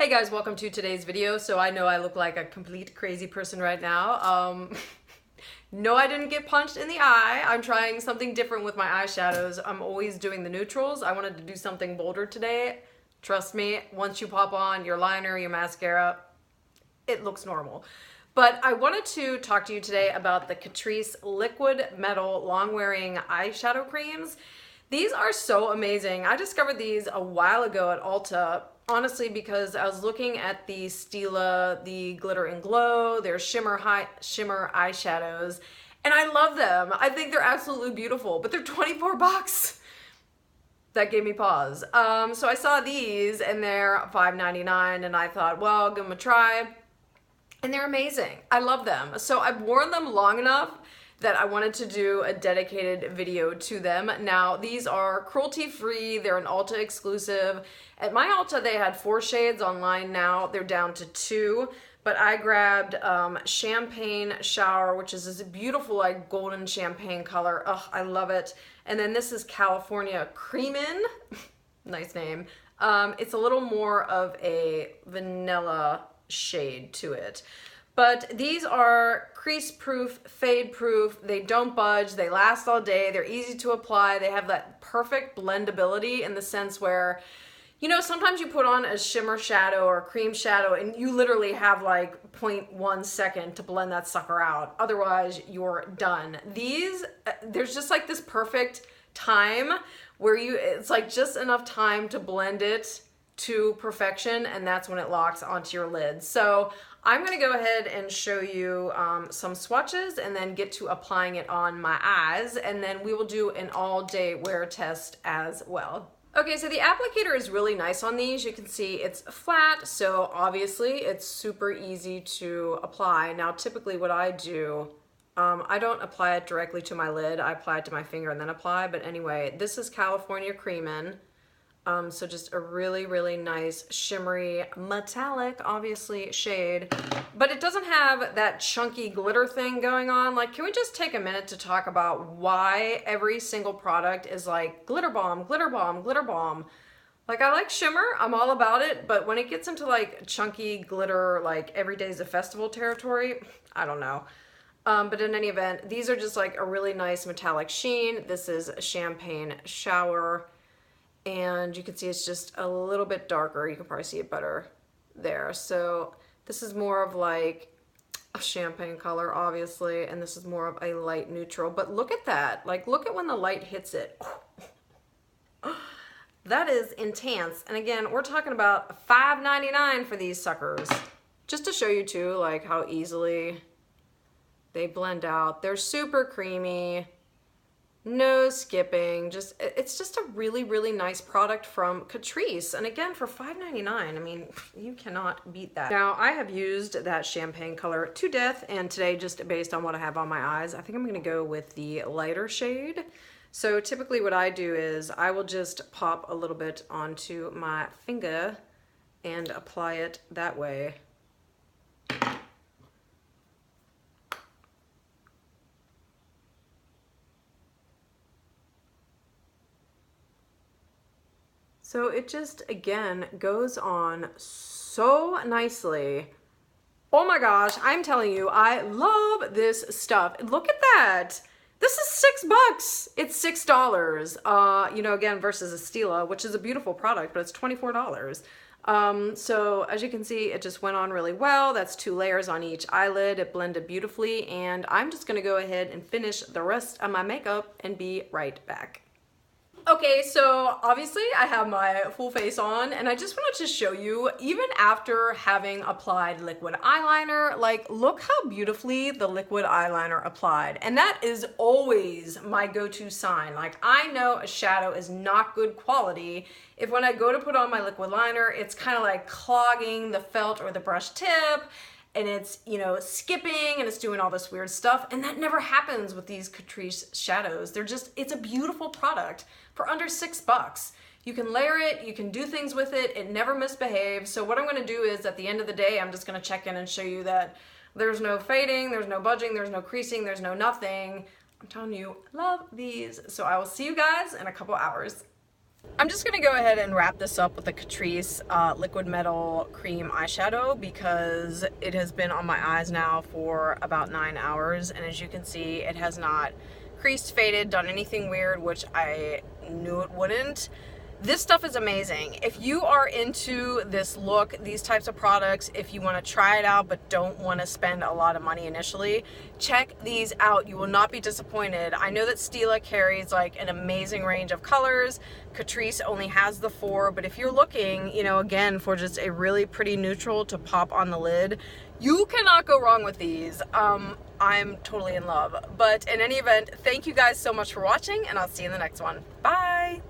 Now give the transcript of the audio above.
Hey guys, welcome to today's video. So I know I look like a complete crazy person right now. No, I didn't get punched in the eye. I'm trying something different with my eyeshadows. I'm always doing the neutrals. I wanted to do something bolder today. Trust me, once you pop on your liner, your mascara, it looks normal. But I wanted to talk to you today about the Catrice Liquid Metal Long Wearing Eyeshadow Creams. These are so amazing. I discovered these a while ago at Ulta, honestly, because I was looking at the Stila, the Glitter and Glow, their shimmer eyeshadows, and I love them. I think they're absolutely beautiful, but they're 24 bucks. That gave me pause. So I saw these and they're $5.99 and I thought, well, I'll give them a try. And they're amazing. I love them. So I've worn them long enough that I wanted to do a dedicated video to them. Now, these are cruelty-free. They're an Ulta exclusive. At my Ulta, they had 4 shades. Online now, they're down to 2. But I grabbed Champagne Shower, which is this beautiful like golden champagne color. Ugh, I love it. And then this is California Creamin'. Nice name. It's a little more of a vanilla shade to it. But these are crease proof, fade proof, they don't budge, they last all day, they're easy to apply, they have that perfect blendability in the sense where, you know, sometimes you put on a shimmer shadow or a cream shadow and you literally have like 0.1 second to blend that sucker out. Otherwise, you're done. These, there's just like this perfect time where it's like just enough time to blend it to perfection, and that's when it locks onto your lid. So I'm gonna go ahead and show you some swatches and then get to applying it on my eyes, and then we will do an all-day wear test as well. Okay, so the applicator is really nice on these. You can see it's flat, so obviously it's super easy to apply. Now, typically what I do, I don't apply it directly to my lid. I apply it to my finger and then apply, but anyway, this is California Creamin'. So just a really, really nice shimmery metallic, obviously, shade, but it doesn't have that chunky glitter thing going on. Like, can we just take a minute to talk about why every single product is like glitter bomb, glitter bomb, glitter bomb? Like, I like shimmer, I'm all about it, but when it gets into like chunky glitter, like every day's a festival territory, I don't know. But in any event, these are just like a really nice metallic sheen. This is a Champagne Shower. And you can see it's just a little bit darker. You can probably see it better there. So this is more of like a champagne color, obviously, and this is more of a light neutral. But look at that. Like, look at when the light hits it. That is intense. And again, we're talking about $5.99 for these suckers. Just to show you too, like how easily they blend out. They're super creamy. No skipping, it's just a really, really nice product from Catrice. And again, for $5.99, I mean, you cannot beat that. Now, I have used that champagne color to death, and today, just based on what I have on my eyes, I think I'm gonna go with the lighter shade. So typically what I do is I will just pop a little bit onto my finger and apply it that way. So it just, again, goes on so nicely. Oh my gosh, I'm telling you, I love this stuff. Look at that. This is 6 bucks. It's $6, you know, again, versus a Stila, which is a beautiful product, but it's $24. So as you can see, it just went on really well. That's 2 layers on each eyelid. It blended beautifully, and I'm just gonna go ahead and finish the rest of my makeup and be right back. Okay, so obviously I have my full face on, and I just wanted to show you, even after having applied liquid eyeliner, like, look how beautifully the liquid eyeliner applied. And that is always my go-to sign. Like, I know a shadow is not good quality if when I go to put on my liquid liner, it's kind of like clogging the felt or the brush tip, and it's, you know, skipping and it's doing all this weird stuff. And that never happens with these Catrice shadows. They're just, it's a beautiful product for under 6 bucks. You can layer it, you can do things with it, it never misbehaves. So what I'm gonna do is at the end of the day, I'm just gonna check in and show you that there's no fading, there's no budging, there's no creasing, there's no nothing. I'm telling you, love these. So I will see you guys in a couple hours. I'm just going to go ahead and wrap this up with the Catrice Liquid Metal Cream Eyeshadow because it has been on my eyes now for about 9 hours, and as you can see, it has not creased, faded, done anything weird, which I knew it wouldn't. This stuff is amazing. If you are into this look, these types of products, if you want to try it out but don't want to spend a lot of money initially, check these out. You will not be disappointed. I know that Stila carries like an amazing range of colors. Catrice only has the 4, but if you're looking, you know, again, for just a really pretty neutral to pop on the lid, you cannot go wrong with these. I'm totally in love. But in any event, thank you guys so much for watching, and I'll see you in the next one. Bye!